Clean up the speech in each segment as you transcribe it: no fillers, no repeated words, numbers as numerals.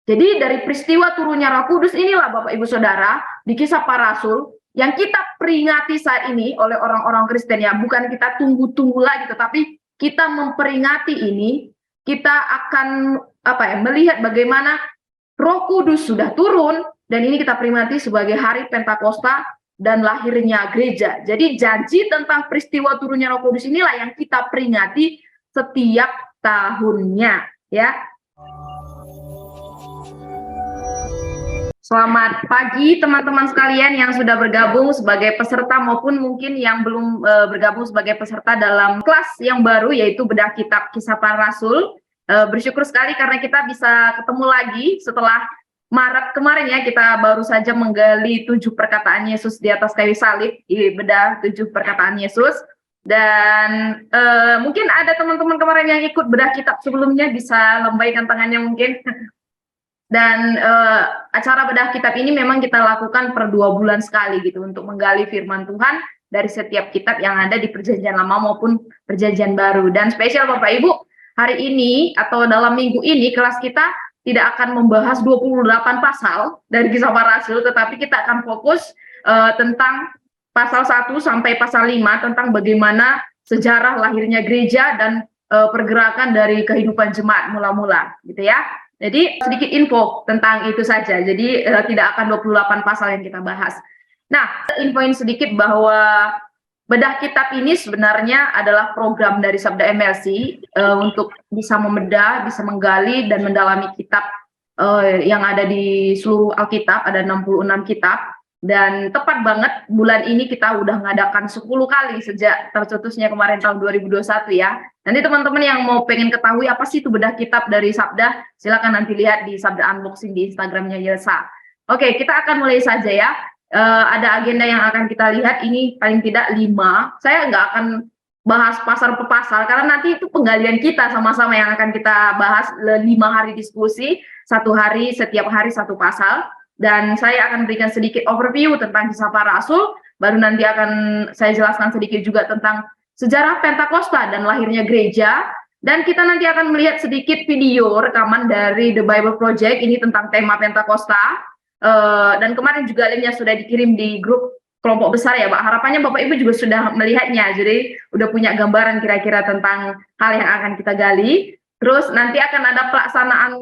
Jadi dari peristiwa turunnya Roh Kudus inilah Bapak Ibu Saudara di Kisah Para Rasul yang kita peringati saat ini oleh orang-orang Kristen ya, bukan kita tunggu-tunggu lagi, tetapi kita memperingati ini, kita akan melihat bagaimana Roh Kudus sudah turun dan ini kita peringati sebagai hari Pentakosta dan lahirnya gereja. Jadi janji tentang peristiwa turunnya Roh Kudus inilah yang kita peringati setiap tahunnya ya. Selamat pagi teman-teman sekalian yang sudah bergabung sebagai peserta maupun mungkin yang belum bergabung sebagai peserta dalam kelas yang baru yaitu bedah kitab Kisah Para Rasul. Bersyukur sekali karena kita bisa ketemu lagi setelah Maret kemarin ya, kita baru saja menggali 7 perkataan Yesus di atas kayu salib, bedah 7 perkataan Yesus. Dan mungkin ada teman-teman kemarin yang ikut bedah kitab sebelumnya, bisa lambaikan tangannya mungkin. Dan acara bedah kitab ini memang kita lakukan per 2 bulan sekali gitu untuk menggali firman Tuhan dari setiap kitab yang ada di Perjanjian Lama maupun Perjanjian Baru. Dan spesial Bapak Ibu, hari ini atau dalam minggu ini kelas kita tidak akan membahas 28 pasal dari Kisah Para Rasul, tetapi kita akan fokus tentang pasal 1 sampai pasal 5 tentang bagaimana sejarah lahirnya gereja dan pergerakan dari kehidupan jemaat mula-mula gitu ya. Jadi sedikit info tentang itu saja. Jadi tidak akan 28 pasal yang kita bahas. Nah, infoin sedikit bahwa bedah kitab ini sebenarnya adalah program dari Sabda MLC untuk bisa membedah, bisa menggali dan mendalami kitab yang ada di seluruh Alkitab, ada 66 kitab. Dan tepat banget bulan ini kita udah ngadakan 10 kali sejak tercetusnya kemarin tahun 2021 ya. Nanti teman-teman yang mau pengen ketahui apa sih itu bedah kitab dari Sabda, silakan nanti lihat di Sabda Unboxing di Instagramnya Yelsa. Oke, kita akan mulai saja ya. Ada agenda yang akan kita lihat, ini paling tidak 5. Saya nggak akan bahas pasal per pasal karena nanti itu penggalian kita sama-sama yang akan kita bahas 5 hari diskusi, 1 hari setiap hari 1 pasal. Dan saya akan berikan sedikit overview tentang Kisah Para Rasul, baru nanti akan saya jelaskan sedikit juga tentang sejarah Pentakosta dan lahirnya gereja, dan kita nanti akan melihat sedikit video rekaman dari The Bible Project ini tentang tema Pentakosta, dan kemarin juga linknya sudah dikirim di grup kelompok besar ya Pak. Harapannya Bapak Ibu juga sudah melihatnya, jadi udah punya gambaran kira-kira tentang hal yang akan kita gali. Terus nanti akan ada pelaksanaan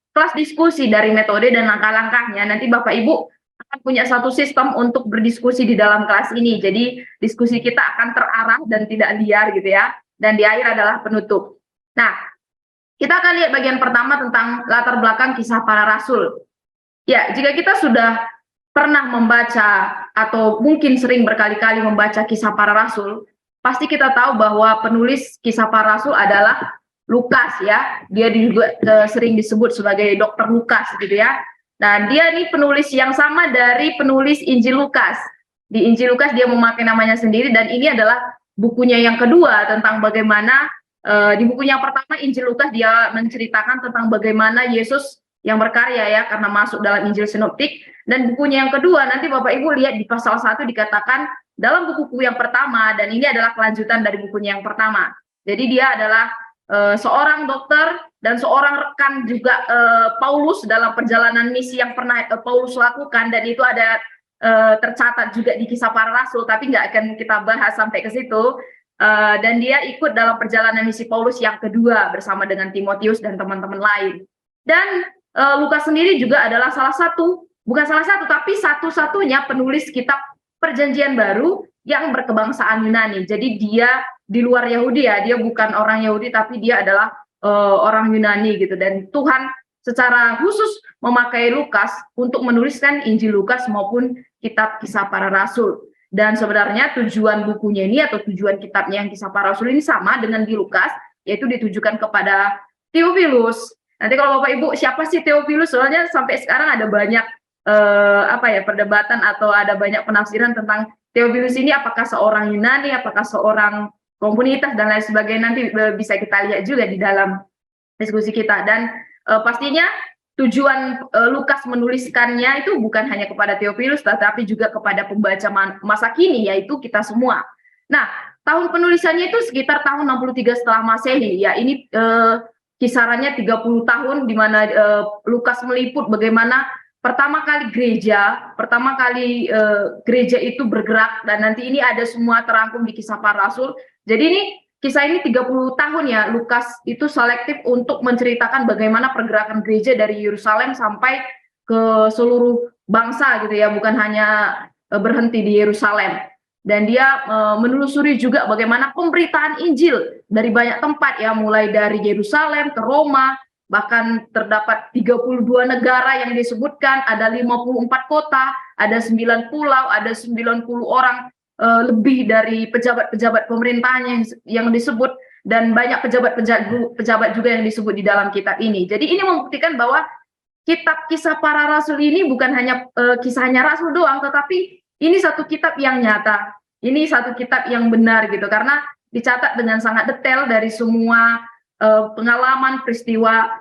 kelas diskusi dari metode dan langkah-langkahnya. Nanti Bapak Ibu akan punya satu sistem untuk berdiskusi di dalam kelas ini. Jadi diskusi kita akan terarah dan tidak liar gitu ya. Dan di akhir adalah penutup. Nah, kita akan lihat bagian pertama tentang latar belakang Kisah Para Rasul. Ya, jika kita sudah pernah membaca atau mungkin sering berkali-kali membaca Kisah Para Rasul, pasti kita tahu bahwa penulis Kisah Para Rasul adalah Lukas ya, dia juga sering disebut sebagai Dokter Lukas gitu ya. Nah, dia ini penulis yang sama dari penulis Injil Lukas. Di Injil Lukas dia memakai namanya sendiri dan ini adalah bukunya yang kedua tentang bagaimana di bukunya yang pertama Injil Lukas dia menceritakan tentang bagaimana Yesus yang berkarya ya karena masuk dalam Injil Sinoptik, dan bukunya yang kedua nanti Bapak Ibu lihat di pasal 1 dikatakan dalam buku yang pertama, dan ini adalah kelanjutan dari bukunya yang pertama. Jadi dia adalah seorang dokter dan seorang rekan juga Paulus dalam perjalanan misi yang pernah Paulus lakukan, dan itu ada tercatat juga di Kisah Para Rasul, tapi nggak akan kita bahas sampai ke situ. Dan dia ikut dalam perjalanan misi Paulus yang kedua bersama dengan Timotius dan teman-teman lain. Dan Lukas sendiri juga adalah bukan salah satu, tapi satu-satunya penulis kitab Perjanjian Baru yang berkebangsaan Yunani. Jadi dia di luar Yahudi ya, dia bukan orang Yahudi tapi dia adalah orang Yunani gitu. Dan Tuhan secara khusus memakai Lukas untuk menuliskan Injil Lukas maupun kitab Kisah Para Rasul. Dan sebenarnya tujuan bukunya ini atau tujuan kitabnya yang Kisah Para Rasul ini sama dengan di Lukas, yaitu ditujukan kepada Theophilus. Nanti kalau Bapak Ibu siapa sih Theophilus, soalnya sampai sekarang ada banyak perdebatan atau ada banyak penafsiran tentang Theophilus ini, apakah seorang Yunani, apakah seorang komunitas dan lain sebagainya. Nanti bisa kita lihat juga di dalam diskusi kita. Dan pastinya tujuan Lukas menuliskannya itu bukan hanya kepada Theophilus, tetapi juga kepada pembaca masa kini, yaitu kita semua. Nah, tahun penulisannya itu sekitar tahun 63 setelah Masehi. Ya, ini kisarannya 30 tahun, di mana Lukas meliput bagaimana pertama kali gereja itu bergerak, dan nanti ini ada semua terangkum di Kisah Para Rasul. Jadi kisah ini 30 tahun ya, Lukas itu selektif untuk menceritakan bagaimana pergerakan gereja dari Yerusalem sampai ke seluruh bangsa gitu ya, bukan hanya berhenti di Yerusalem. Dan dia menelusuri juga bagaimana pemberitaan Injil dari banyak tempat ya, mulai dari Yerusalem ke Roma, bahkan terdapat 32 negara yang disebutkan, ada 54 kota, ada 9 pulau, ada 90 orang lebih dari pejabat-pejabat pemerintahan yang disebut, dan banyak pejabat juga yang disebut di dalam kitab ini. Jadi ini membuktikan bahwa kitab Kisah Para Rasul ini bukan hanya kisahnya Rasul doang, tetapi ini satu kitab yang nyata, ini satu kitab yang benar gitu, karena dicatat dengan sangat detail dari semua pengalaman peristiwa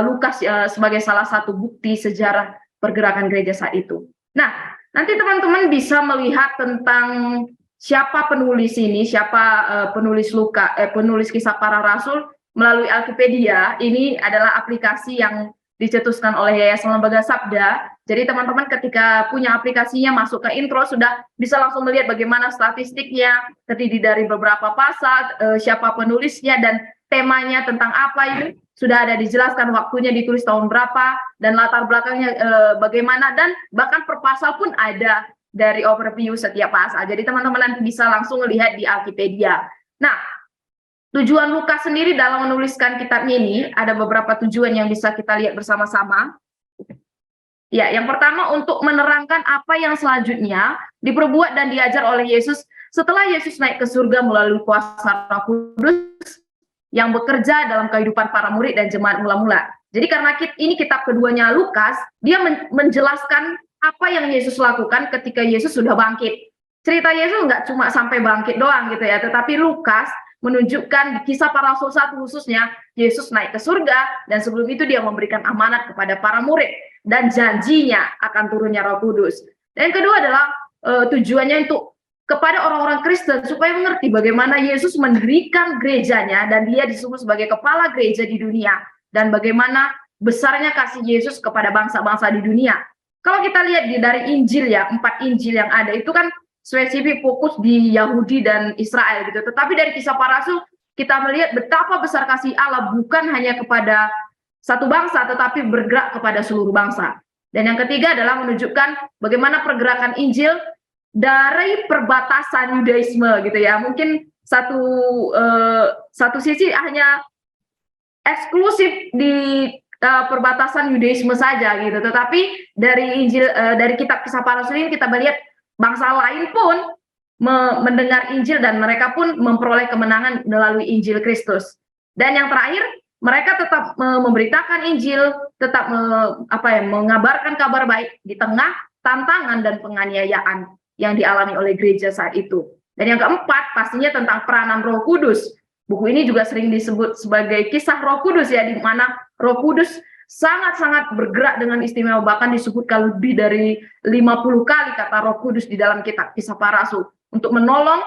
Lukas sebagai salah satu bukti sejarah pergerakan gereja saat itu. Nah, nanti teman-teman bisa melihat tentang siapa penulis ini, siapa penulis penulis Kisah Para Rasul melalui Alkipedia. Ini adalah aplikasi yang dicetuskan oleh Yayasan Lembaga Sabda. Jadi teman-teman ketika punya aplikasinya, masuk ke intro, sudah bisa langsung melihat bagaimana statistiknya, terdiri dari beberapa pasal, siapa penulisnya, dan temanya tentang apa ini sudah ada dijelaskan, waktunya ditulis tahun berapa, dan latar belakangnya bagaimana, dan bahkan per pasal pun ada dari overview setiap pasal. Jadi teman-teman nanti bisa langsung melihat di Alkipedia. Nah, tujuan Lukas sendiri dalam menuliskan kitabnya ini, ada beberapa tujuan yang bisa kita lihat bersama-sama. Ya, yang pertama untuk menerangkan apa yang selanjutnya diperbuat dan diajar oleh Yesus setelah Yesus naik ke surga melalui kuasa Roh Kudus yang bekerja dalam kehidupan para murid dan jemaat mula-mula. Jadi karena ini kitab keduanya Lukas, dia menjelaskan apa yang Yesus lakukan ketika Yesus sudah bangkit. Cerita Yesus nggak cuma sampai bangkit doang gitu ya, tetapi Lukas menunjukkan di Kisah Para Rasul 1 khususnya, Yesus naik ke surga, dan sebelum itu dia memberikan amanat kepada para murid, dan janjinya akan turunnya Roh Kudus. Dan yang kedua adalah tujuannya untuk kepada orang-orang Kristen supaya mengerti bagaimana Yesus mendirikan gerejanya, dan dia disebut sebagai kepala gereja di dunia, dan bagaimana besarnya kasih Yesus kepada bangsa-bangsa di dunia. Kalau kita lihat dari Injil ya, 4 Injil yang ada itu kan spesifik fokus di Yahudi dan Israel gitu. Tetapi dari Kisah Para Rasul kita melihat betapa besar kasih Allah bukan hanya kepada satu bangsa, tetapi bergerak kepada seluruh bangsa. Dan yang ketiga adalah menunjukkan bagaimana pergerakan Injil dari perbatasan Yudaisme gitu ya. Mungkin satu sisi hanya eksklusif di perbatasan Yudaisme saja gitu. Tetapi dari Injil, dari kitab Kisah Para Rasul ini kita melihat bangsa lain pun mendengar Injil, dan mereka pun memperoleh kemenangan melalui Injil Kristus. Dan yang terakhir, mereka tetap memberitakan Injil, tetap mengabarkan kabar baik di tengah tantangan dan penganiayaan yang dialami oleh gereja saat itu. Dan yang keempat, pastinya tentang peranan Roh Kudus. Buku ini juga sering disebut sebagai kisah Roh Kudus ya, di mana Roh Kudus sangat-sangat bergerak dengan istimewa, bahkan disebutkan lebih dari 50 kali kata Roh Kudus di dalam kitab Kisah Para Rasul untuk menolong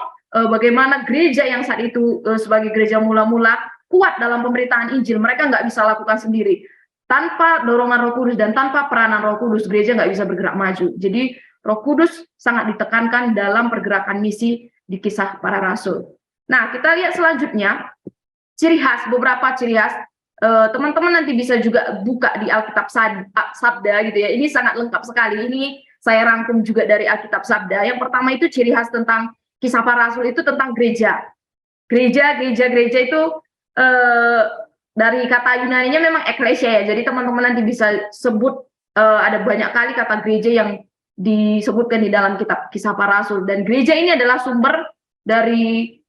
bagaimana gereja yang saat itu sebagai gereja mula-mula kuat dalam pemberitaan Injil. Mereka nggak bisa lakukan sendiri. Tanpa dorongan Roh Kudus dan tanpa peranan Roh Kudus, gereja nggak bisa bergerak maju. Jadi Roh Kudus sangat ditekankan dalam pergerakan misi di Kisah Para Rasul. Nah, kita lihat selanjutnya ciri khas, beberapa ciri khas. Teman-teman nanti bisa juga buka di Alkitab Sabda gitu ya. Ini sangat lengkap sekali. Ini saya rangkum juga dari Alkitab Sabda. Yang pertama itu ciri khas tentang Kisah Para Rasul itu tentang gereja. Gereja itu dari kata Yunaninya memang eklesia ya. Jadi teman-teman nanti bisa sebut ada banyak kali kata gereja yang disebutkan di dalam kitab Kisah Para Rasul. Dan gereja ini adalah sumber dari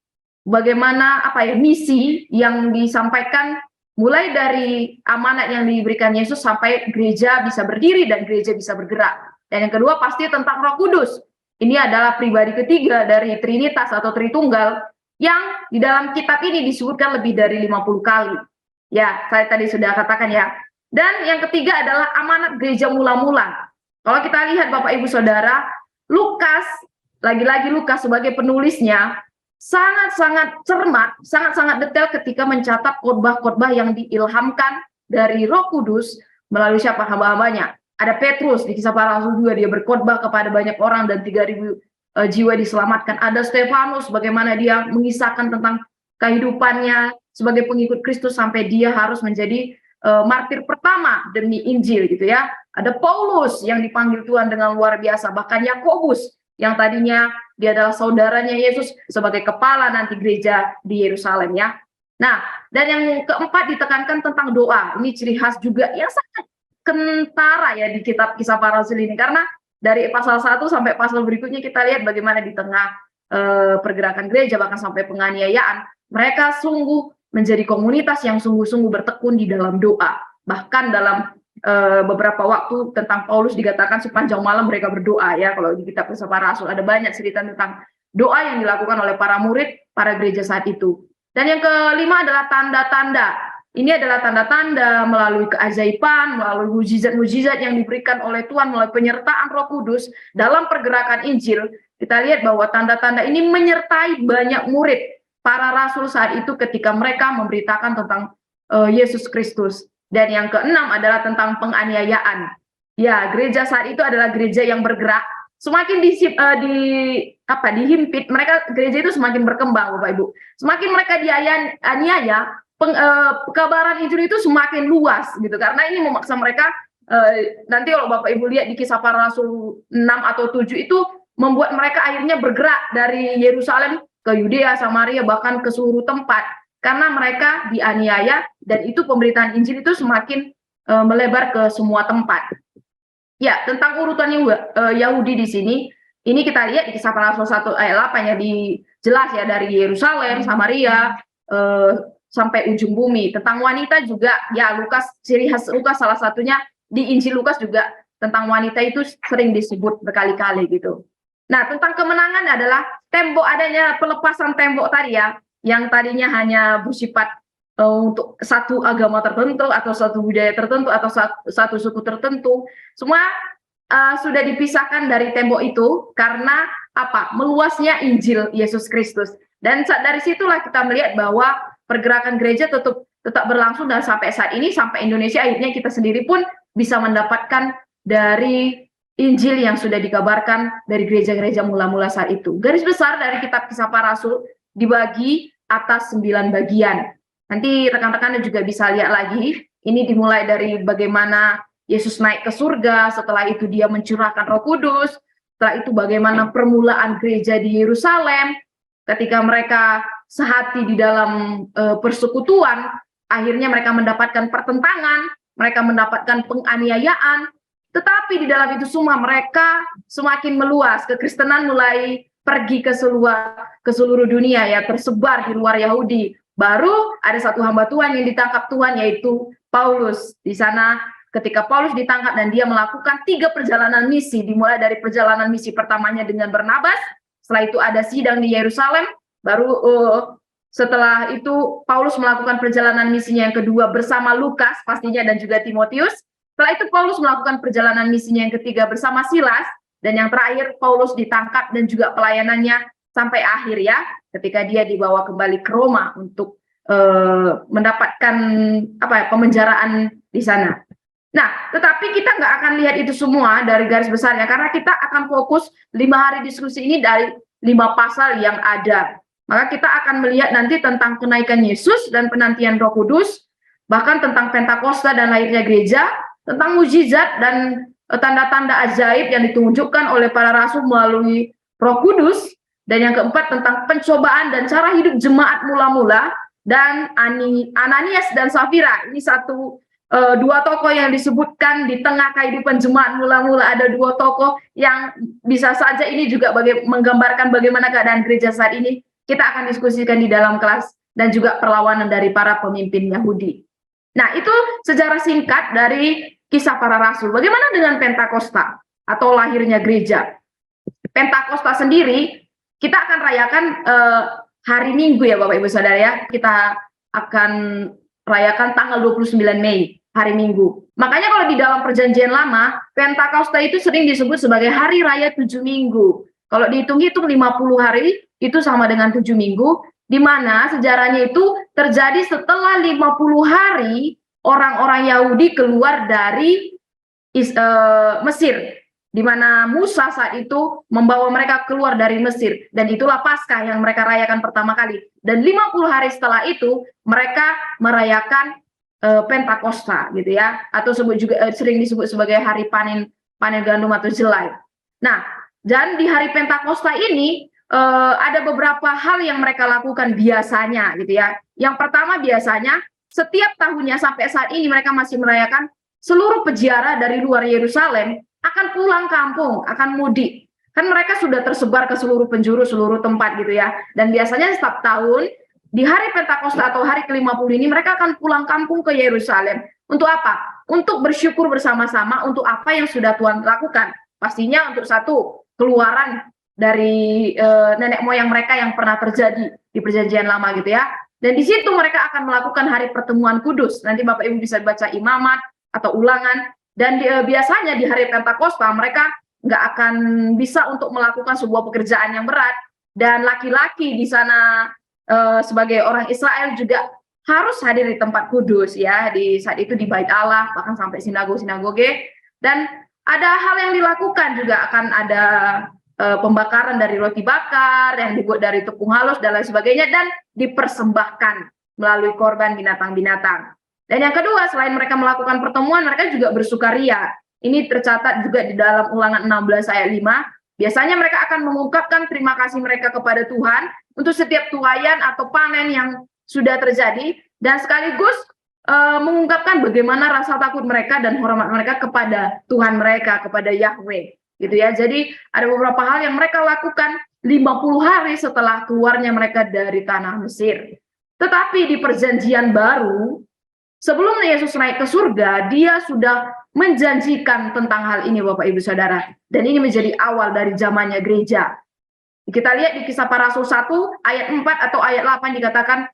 bagaimana misi yang disampaikan, mulai dari amanat yang diberikan Yesus sampai gereja bisa berdiri dan gereja bisa bergerak. Dan yang kedua pasti tentang Roh Kudus. Ini adalah pribadi ketiga dari Trinitas atau Tritunggal yang di dalam kitab ini disebutkan lebih dari 50 kali. Ya, saya tadi sudah katakan ya. Dan yang ketiga adalah amanat gereja mula-mula. Kalau kita lihat Bapak Ibu Saudara, Lukas, lagi-lagi Lukas sebagai penulisnya, sangat-sangat cermat, sangat-sangat detail ketika mencatat khotbah-khotbah yang diilhamkan dari Roh Kudus melalui siapa hamba-hambanya. Ada Petrus di Kisah Para Rasul juga, dia berkhotbah kepada banyak orang dan 3.000 jiwa diselamatkan. Ada Stefanus, bagaimana dia mengisahkan tentang kehidupannya sebagai pengikut Kristus sampai dia harus menjadi martir pertama demi Injil gitu ya. Ada Paulus yang dipanggil Tuhan dengan luar biasa, bahkan Yakobus yang tadinya dia adalah saudaranya Yesus sebagai kepala nanti gereja di Yerusalem ya. Nah, dan yang keempat ditekankan tentang doa. Ini ciri khas juga yang sangat kentara ya di kitab Kisah Para Rasul ini, karena dari pasal 1 sampai pasal berikutnya kita lihat bagaimana di tengah pergerakan gereja bahkan sampai penganiayaan, mereka sungguh menjadi komunitas yang sungguh-sungguh bertekun di dalam doa. Bahkan dalam beberapa waktu tentang Paulus dikatakan sepanjang malam mereka berdoa ya. Kalau di kitab Kisah Para Rasul ada banyak cerita tentang doa yang dilakukan oleh para murid, para gereja saat itu. Dan yang kelima adalah tanda-tanda. Ini adalah tanda-tanda melalui keajaiban, melalui mujizat-mujizat yang diberikan oleh Tuhan melalui penyertaan Roh Kudus dalam pergerakan Injil. Kita lihat bahwa tanda-tanda ini menyertai banyak murid para rasul saat itu ketika mereka memberitakan tentang Yesus Kristus. Dan yang keenam adalah tentang penganiayaan. Ya, gereja saat itu adalah gereja yang bergerak. Semakin dihimpit, mereka gereja itu semakin berkembang, Bapak Ibu. Semakin mereka dianiaya, pekabaran Injil itu semakin luas gitu. Karena ini memaksa mereka, nanti kalau Bapak Ibu lihat di Kisah Para Rasul 6 atau 7 itu membuat mereka akhirnya bergerak dari Yerusalem ke Yudea, Samaria, bahkan ke seluruh tempat. Karena mereka dianiaya dan itu pemberitaan Injil itu semakin melebar ke semua tempat. Ya, tentang urutan Yahudi di sini, ini kita lihat di Kisah Para Rasul 1 ayat 8 ya, jelas ya dari Yerusalem, Samaria, sampai ujung bumi. Tentang wanita juga, ya Lukas, ciri khas Lukas salah satunya di Injil Lukas juga tentang wanita itu sering disebut berkali-kali gitu. Nah, tentang kemenangan adalah adanya pelepasan tembok tadi ya, yang tadinya hanya bersifat untuk satu agama tertentu atau satu budaya tertentu atau satu suku tertentu, semua sudah dipisahkan dari tembok itu karena apa? Meluasnya Injil Yesus Kristus. Dan dari situlah kita melihat bahwa pergerakan gereja tetap berlangsung dan sampai saat ini, sampai Indonesia akhirnya kita sendiri pun bisa mendapatkan dari Injil yang sudah dikabarkan dari gereja-gereja mula-mula saat itu. Garis besar dari kitab Kisah Para Rasul dibagi atas 9 bagian. Nanti rekan-rekan juga bisa lihat lagi, ini dimulai dari bagaimana Yesus naik ke surga, setelah itu dia mencurahkan Roh Kudus, setelah itu bagaimana permulaan gereja di Yerusalem, ketika mereka sehati di dalam persekutuan, akhirnya mereka mendapatkan pertentangan, mereka mendapatkan penganiayaan, tetapi di dalam itu semua mereka semakin meluas, kekristenan mulai pergi ke seluruh dunia ya, tersebar di luar Yahudi. Baru ada satu hamba Tuhan yang ditangkap Tuhan, yaitu Paulus. Di sana ketika Paulus ditangkap dan dia melakukan 3 perjalanan misi, dimulai dari perjalanan misi pertamanya dengan Barnabas, setelah itu ada sidang di Yerusalem, baru setelah itu Paulus melakukan perjalanan misinya yang kedua bersama Lukas pastinya dan juga Timotius. Setelah itu Paulus melakukan perjalanan misinya yang ketiga bersama Silas, dan yang terakhir Paulus ditangkap dan juga pelayanannya sampai akhir ya, ketika dia dibawa kembali ke Roma untuk mendapatkan pemenjaraan di sana. Nah, tetapi kita nggak akan lihat itu semua dari garis besarnya, karena kita akan fokus 5 hari diskusi ini dari 5 pasal yang ada. Maka kita akan melihat nanti tentang kenaikan Yesus dan penantian Roh Kudus, bahkan tentang Pentakosta dan lahirnya gereja, tentang mujizat dan tanda-tanda ajaib yang ditunjukkan oleh para rasul melalui Roh Kudus, dan yang keempat tentang pencobaan dan cara hidup jemaat mula-mula, dan Ananias dan Safira. Ini dua tokoh yang disebutkan di tengah kehidupan jemaat mula-mula. Ada 2 tokoh yang bisa saja ini juga menggambarkan bagaimana keadaan gereja saat ini. Kita akan diskusikan di dalam kelas, dan juga perlawanan dari para pemimpin Yahudi. Nah, itu sejarah singkat dari Kisah Para Rasul. Bagaimana dengan Pentakosta atau lahirnya gereja? Pentakosta sendiri kita akan rayakan hari Minggu ya Bapak Ibu Saudara ya. Kita akan rayakan tanggal 29 Mei, hari Minggu. Makanya kalau di dalam perjanjian lama, Pentakosta itu sering disebut sebagai hari raya 7 minggu. Kalau dihitung-hitung 50 hari, itu sama dengan 7 minggu, di mana sejarahnya itu terjadi setelah 50 hari orang-orang Yahudi keluar dari Mesir, di mana Musa saat itu membawa mereka keluar dari Mesir, dan itulah Paskah yang mereka rayakan pertama kali. Dan 50 hari setelah itu mereka merayakan Pentakosta gitu ya, atau sering disebut sebagai hari panen gandum atau jelai. Nah, dan di hari Pentakosta ini ada beberapa hal yang mereka lakukan biasanya gitu ya. Yang pertama, biasanya setiap tahunnya sampai saat ini mereka masih merayakan, seluruh peziarah dari luar Yerusalem akan pulang kampung, akan mudik. Kan mereka sudah tersebar ke seluruh penjuru, seluruh tempat gitu ya. Dan biasanya setiap tahun di hari Pentakosta atau hari ke-50 ini mereka akan pulang kampung ke Yerusalem. Untuk apa? Untuk bersyukur bersama-sama untuk apa yang sudah Tuhan lakukan. Pastinya untuk satu, keluaran dari nenek moyang mereka yang pernah terjadi di Perjanjian Lama gitu ya. Dan di situ mereka akan melakukan hari pertemuan kudus. Nanti Bapak Ibu bisa baca Imamat atau Ulangan. Dan biasanya di hari Pentakosta mereka nggak akan bisa untuk melakukan sebuah pekerjaan yang berat. Dan laki-laki di sana sebagai orang Israel juga harus hadir di tempat kudus ya, di saat itu di Bait Allah, bahkan sampai sinagoge. Dan ada hal yang dilakukan juga, akan ada pembakaran dari roti bakar yang dibuat dari tepung halus dan lain sebagainya, dan dipersembahkan melalui korban binatang-binatang. Dan yang kedua, selain mereka melakukan pertemuan, mereka juga bersukaria. Ini tercatat juga di dalam Ulangan 16 ayat 5. Biasanya mereka akan mengungkapkan terima kasih mereka kepada Tuhan untuk setiap tuaian atau panen yang sudah terjadi, dan sekaligus mengungkapkan bagaimana rasa takut mereka dan hormat mereka kepada Tuhan mereka, kepada Yahweh. Gitu ya. Jadi ada beberapa hal yang mereka lakukan 50 hari setelah keluarnya mereka dari tanah Mesir. Tetapi di Perjanjian Baru, sebelum Yesus naik ke surga, dia sudah menjanjikan tentang hal ini, Bapak Ibu Saudara. Dan ini menjadi awal dari zamannya gereja. Kita lihat di Kisah Para Rasul 1 ayat 4 atau ayat 8 dikatakan,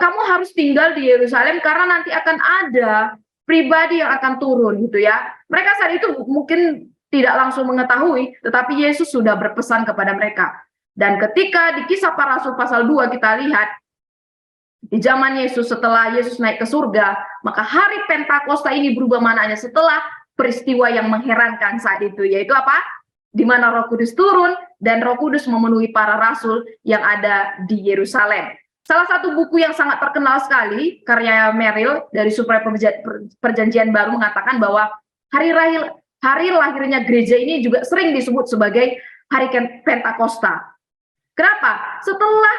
kamu harus tinggal di Yerusalem karena nanti akan ada pribadi yang akan turun gitu ya. Mereka saat itu mungkin tidak langsung mengetahui, tetapi Yesus sudah berpesan kepada mereka. Dan ketika di Kisah Para Rasul pasal 2 kita lihat, di zaman Yesus, setelah Yesus naik ke surga, maka hari Pentakosta ini berubah maknanya setelah peristiwa yang mengherankan saat itu, yaitu apa? Di mana Roh Kudus turun dan Roh Kudus memenuhi para rasul yang ada di Yerusalem. Salah satu buku yang sangat terkenal sekali, karya Merrill dari Supraya Perjanjian Baru, mengatakan bahwa hari lahirnya gereja ini juga sering disebut sebagai hari Pentakosta. Kenapa? Setelah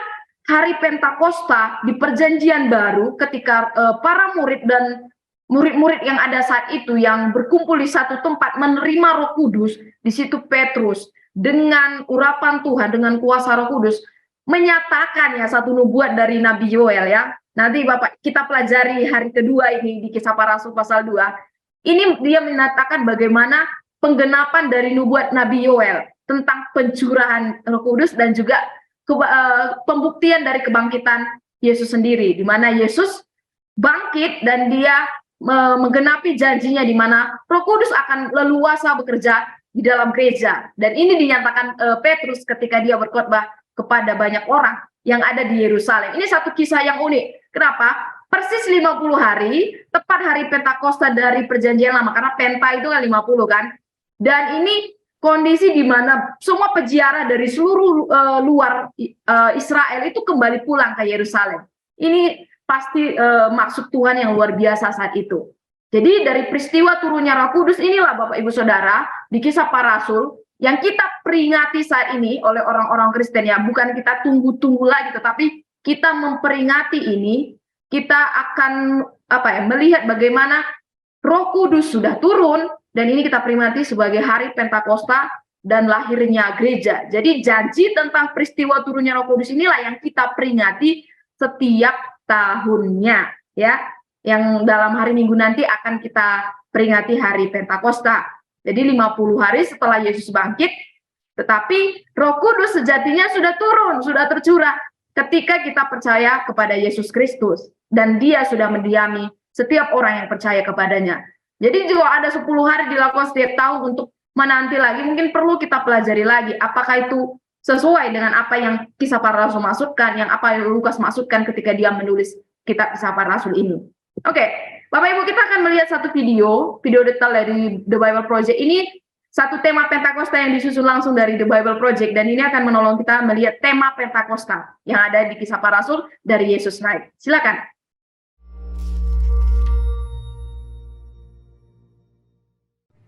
hari Pentakosta di Perjanjian Baru, ketika para murid dan murid-murid yang ada saat itu yang berkumpul di satu tempat menerima Roh Kudus, di situ Petrus dengan urapan Tuhan, dengan kuasa Roh Kudus menyatakan ya satu nubuat dari Nabi Yoel ya. Nanti Bapak kita pelajari hari kedua ini di Kisah Para Rasul pasal 2. Ini dia menyatakan bagaimana penggenapan dari nubuat Nabi Yoel tentang pencurahan Roh Kudus dan juga pembuktian dari kebangkitan Yesus sendiri, di mana Yesus bangkit dan dia menggenapi janjinya di mana Roh Kudus akan leluasa bekerja di dalam gereja. Dan ini dinyatakan Petrus ketika dia berkhotbah kepada banyak orang yang ada di Yerusalem. Ini satu kisah yang unik. Kenapa? Persis 50 hari, tepat hari Pentakosta dari Perjanjian Lama, karena Penta itu kan 50 kan. Dan ini kondisi di mana semua peziarah dari seluruh luar Israel itu kembali pulang ke Yerusalem. Ini pasti maksud Tuhan yang luar biasa saat itu. Jadi dari peristiwa turunnya Roh Kudus inilah Bapak Ibu Saudara, di Kisah Para Rasul yang kita peringati saat ini oleh orang-orang Kristen ya, bukan kita tunggu-tunggu lagi, tetapi kita memperingati ini, kita akan melihat bagaimana Roh Kudus sudah turun, dan ini kita peringati sebagai hari Pentakosta dan lahirnya gereja. Jadi janji tentang peristiwa turunnya Roh Kudus inilah yang kita peringati setiap tahunnya ya. Yang dalam hari Minggu nanti akan kita peringati hari Pentakosta. Jadi 50 hari setelah Yesus bangkit, tetapi Roh Kudus sejatinya sudah turun, sudah tercurah ketika kita percaya kepada Yesus Kristus, dan dia sudah mendiami setiap orang yang percaya kepadanya. Jadi juga ada 10 hari dilakukan setiap tahun untuk menanti lagi, mungkin perlu kita pelajari lagi apakah itu sesuai dengan apa yang Kisah Para Rasul masukkan, yang apa yang Lukas masukkan ketika dia menulis kitab Kisah Para Rasul ini. Oke, Bapak Ibu, kita akan melihat satu video detail dari The Bible Project. Ini satu tema Pentakosta yang disusun langsung dari The Bible Project, dan ini akan menolong kita melihat tema Pentakosta yang ada di Kisah Para Rasul dari Yesus naik. Silakan.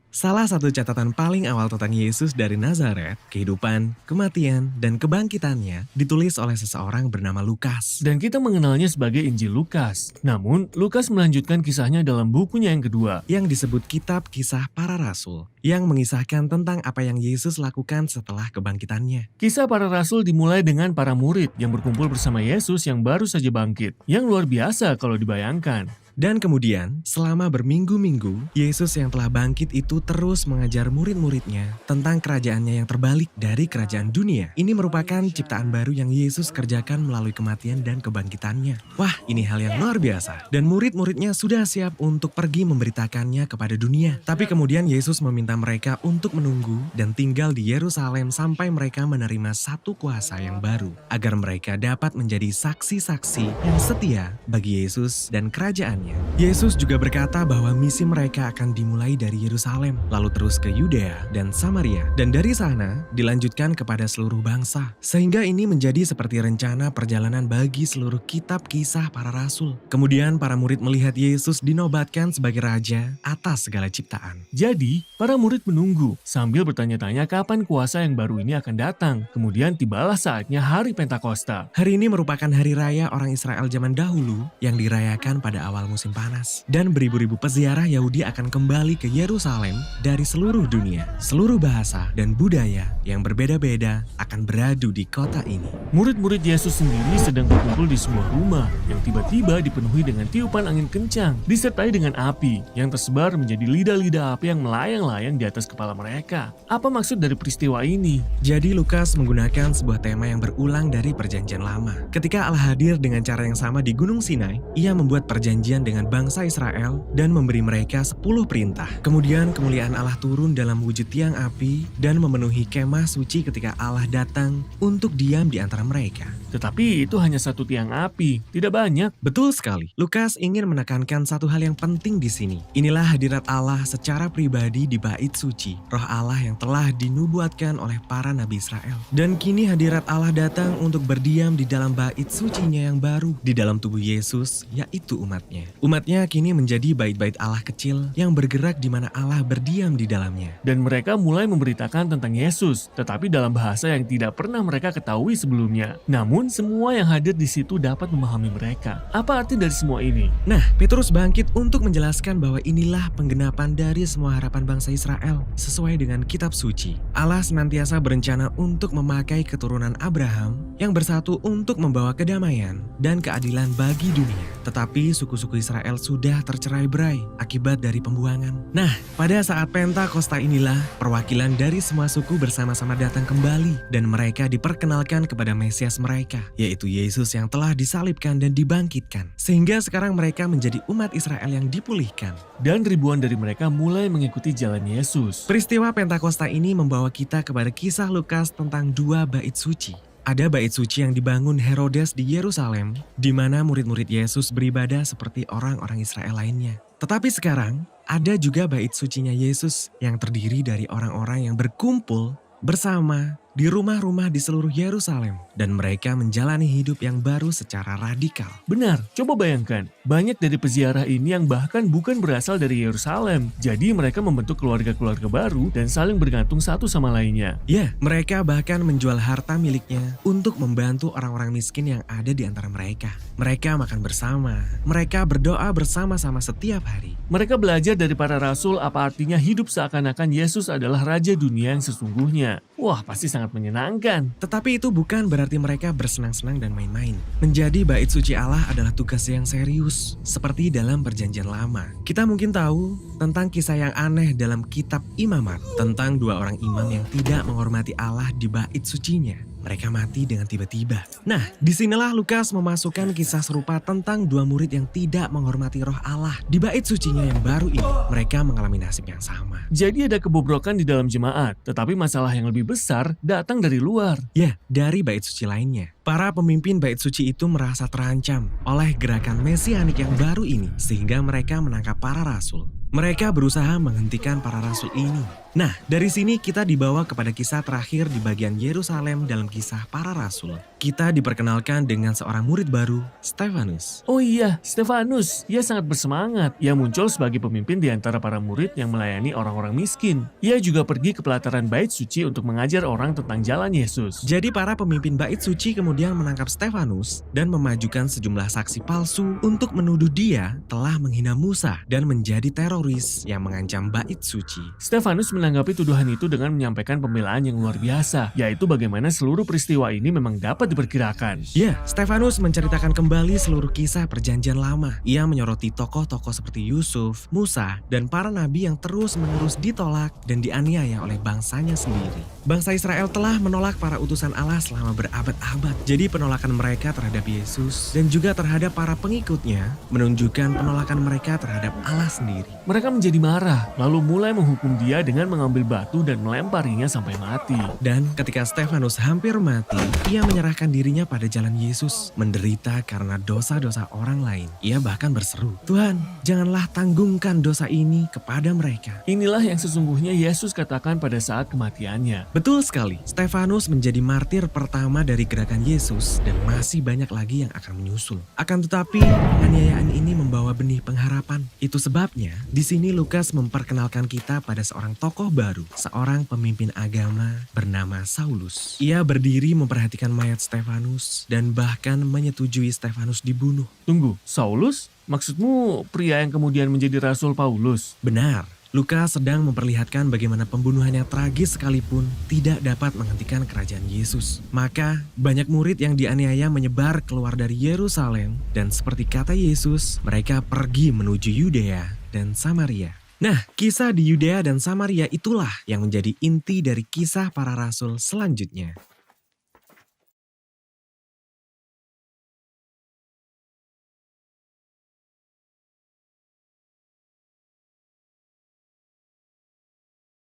Salah satu catatan paling awal tentang Yesus dari Nazaret, kehidupan, kematian, dan kebangkitannya ditulis oleh seseorang bernama Lukas. Dan kita mengenalnya sebagai Injil Lukas. Namun, Lukas melanjutkan kisahnya dalam bukunya yang kedua, yang disebut Kitab Kisah Para Rasul, yang mengisahkan tentang apa yang Yesus lakukan setelah kebangkitannya. Kisah Para Rasul dimulai dengan para murid yang berkumpul bersama Yesus yang baru saja bangkit. Yang luar biasa kalau dibayangkan. Dan kemudian, selama berminggu-minggu, Yesus yang telah bangkit itu terus mengajar murid-muridnya tentang kerajaannya yang terbalik dari kerajaan dunia. Ini merupakan ciptaan baru yang Yesus kerjakan melalui kematian dan kebangkitannya. Wah, ini hal yang luar biasa. Dan murid-muridnya sudah siap untuk pergi memberitakannya kepada dunia. Tapi kemudian Yesus meminta mereka untuk menunggu dan tinggal di Yerusalem sampai mereka menerima satu kuasa yang baru, agar mereka dapat menjadi saksi-saksi yang setia bagi Yesus dan kerajaannya. Yesus juga berkata bahwa misi mereka akan dimulai dari Yerusalem, lalu terus ke Yudea dan Samaria, dan dari sana dilanjutkan kepada seluruh bangsa. Sehingga ini menjadi seperti rencana perjalanan bagi seluruh kitab Kisah Para Rasul. Kemudian para murid melihat Yesus dinobatkan sebagai raja atas segala ciptaan. Jadi, para murid menunggu sambil bertanya-tanya kapan kuasa yang baru ini akan datang. Kemudian tibalah saatnya hari Pentakosta. Hari ini merupakan hari raya orang Israel zaman dahulu yang dirayakan pada awal musim panas. Dan beribu-ribu peziarah Yahudi akan kembali ke Yerusalem dari seluruh dunia. Seluruh bahasa dan budaya yang berbeda-beda akan beradu di kota ini. Murid-murid Yesus sendiri sedang berkumpul di sebuah rumah yang tiba-tiba dipenuhi dengan tiupan angin kencang, disertai dengan api yang tersebar menjadi lidah-lidah api yang melayang-layang di atas kepala mereka. Apa maksud dari peristiwa ini? Jadi Lukas menggunakan sebuah tema yang berulang dari Perjanjian Lama. Ketika Allah hadir dengan cara yang sama di Gunung Sinai, ia membuat perjanjian dengan bangsa Israel dan memberi mereka 10 perintah. Kemudian kemuliaan Allah turun dalam wujud tiang api dan memenuhi kemah suci ketika Allah datang untuk diam di antara mereka. Tetapi itu hanya satu tiang api, tidak banyak. Betul sekali. Lukas ingin menekankan satu hal yang penting di sini. Inilah hadirat Allah secara pribadi di bait suci. Roh Allah yang telah dinubuatkan oleh para nabi Israel. Dan kini hadirat Allah datang untuk berdiam di dalam bait sucinya yang baru di dalam tubuh Yesus, yaitu umatnya. Umatnya kini menjadi bait-bait Allah kecil yang bergerak di mana Allah berdiam di dalamnya. Dan mereka mulai memberitakan tentang Yesus, tetapi dalam bahasa yang tidak pernah mereka ketahui sebelumnya. Namun semua yang hadir di situ dapat memahami mereka. Apa arti dari semua ini? Nah, Petrus bangkit untuk menjelaskan bahwa inilah penggenapan dari semua harapan bangsa Israel sesuai dengan kitab suci. Allah senantiasa berencana untuk memakai keturunan Abraham yang bersatu untuk membawa kedamaian dan keadilan bagi dunia. Tetapi suku-suku Israel sudah tercerai-berai akibat dari pembuangan. Nah, pada saat Pentakosta inilah perwakilan dari semua suku bersama-sama datang kembali dan mereka diperkenalkan kepada Mesias mereka, yaitu Yesus yang telah disalibkan dan dibangkitkan. Sehingga sekarang mereka menjadi umat Israel yang dipulihkan. Dan ribuan dari mereka mulai mengikuti jalan Yesus. Peristiwa Pentakosta ini membawa kita kepada kisah Lukas tentang 2 bait suci. Ada bait suci yang dibangun Herodes di Yerusalem, di mana murid-murid Yesus beribadah seperti orang-orang Israel lainnya. Tetapi sekarang, ada juga bait sucinya Yesus yang terdiri dari orang-orang yang berkumpul bersama di rumah-rumah di seluruh Yerusalem, dan mereka menjalani hidup yang baru secara radikal. Benar, coba bayangkan, banyak dari peziarah ini yang bahkan bukan berasal dari Yerusalem. Jadi mereka membentuk keluarga-keluarga baru dan saling bergantung satu sama lainnya. Ya, mereka bahkan menjual harta miliknya untuk membantu orang-orang miskin yang ada di antara mereka. Mereka makan bersama, mereka berdoa bersama-sama setiap hari. Mereka belajar dari para rasul apa artinya hidup seakan-akan Yesus adalah Raja dunia yang sesungguhnya. Wah, pasti sangat menyenangkan. Tetapi itu bukan berarti mereka bersenang-senang dan main-main. Menjadi bait suci Allah adalah tugas yang serius, seperti dalam Perjanjian Lama. Kita mungkin tahu tentang kisah yang aneh dalam kitab Imamat, tentang 2 orang imam yang tidak menghormati Allah di bait sucinya. mereka mati dengan tiba-tiba. Nah, disinilah Lukas memasukkan kisah serupa tentang dua murid yang tidak menghormati roh Allah. Di bait sucinya yang baru ini, mereka mengalami nasib yang sama. Jadi ada kebobrokan di dalam jemaat, tetapi masalah yang lebih besar datang dari luar. Ya, dari bait suci lainnya. Para pemimpin bait suci itu merasa terancam oleh gerakan mesianik yang baru ini, sehingga mereka menangkap para rasul. Mereka berusaha menghentikan para rasul ini. Nah, dari sini kita dibawa kepada kisah terakhir di bagian Yerusalem dalam kisah para rasul. Kita diperkenalkan dengan seorang murid baru, Stefanus. Oh iya, Stefanus. Ia sangat bersemangat. Ia muncul sebagai pemimpin di antara para murid yang melayani orang-orang miskin. Ia juga pergi ke pelataran bait suci untuk mengajar orang tentang jalan Yesus. Jadi para pemimpin bait suci kemudian menangkap Stefanus dan memajukan sejumlah saksi palsu untuk menuduh dia telah menghina Musa dan menjadi teroris yang mengancam bait suci. Stefanus menanggapi tuduhan itu dengan menyampaikan pembelaan yang luar biasa, yaitu bagaimana seluruh peristiwa ini memang dapat diperkirakan. Ya, Stefanus menceritakan kembali seluruh kisah perjanjian lama. Ia menyoroti tokoh-tokoh seperti Yusuf, Musa, dan para nabi yang terus-menerus ditolak dan dianiaya oleh bangsanya sendiri. Bangsa Israel telah menolak para utusan Allah selama berabad-abad. Jadi penolakan mereka terhadap Yesus dan juga terhadap para pengikutnya menunjukkan penolakan mereka terhadap Allah sendiri. Mereka menjadi marah, lalu mulai menghukum dia dengan mengambil batu dan melemparinya sampai mati. Dan ketika Stefanus hampir mati, ia menyerahkan dirinya pada jalan Yesus, menderita karena dosa-dosa orang lain. Ia bahkan berseru, "Tuhan, janganlah tanggungkan dosa ini kepada mereka." Inilah yang sesungguhnya Yesus katakan pada saat kematiannya. Betul sekali, Stefanus menjadi martir pertama dari gerakan Yesus dan masih banyak lagi yang akan menyusul. Akan tetapi, penganiayaan ini membawa benih pengharapan. Itu sebabnya, di sini Lukas memperkenalkan kita pada seorang tokoh baru, seorang pemimpin agama bernama Saulus. Ia berdiri memperhatikan mayat Stefanus dan bahkan menyetujui Stefanus dibunuh. Tunggu, Saulus? Maksudmu pria yang kemudian menjadi Rasul Paulus? Benar. Lukas sedang memperlihatkan bagaimana pembunuhan yang tragis sekalipun tidak dapat menghentikan kerajaan Yesus. Maka banyak murid yang dianiaya menyebar keluar dari Yerusalem dan seperti kata Yesus, mereka pergi menuju Yudea dan Samaria. Nah, kisah di Yudea dan Samaria itulah yang menjadi inti dari kisah para rasul selanjutnya.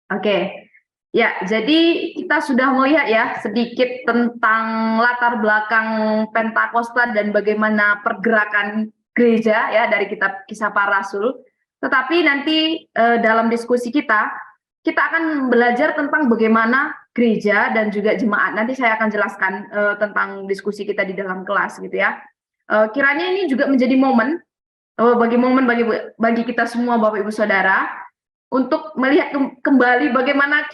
Oke, ya, jadi kita sudah melihat ya sedikit tentang latar belakang Pentakosta dan bagaimana pergerakan gereja ya dari kitab Kisah Para Rasul. Tetapi nanti dalam diskusi kita akan belajar tentang bagaimana gereja dan juga jemaat. Nanti saya akan jelaskan tentang diskusi kita di dalam kelas gitu ya. Kiranya ini juga menjadi momen bagi kita semua Bapak Ibu Saudara untuk melihat kembali bagaimana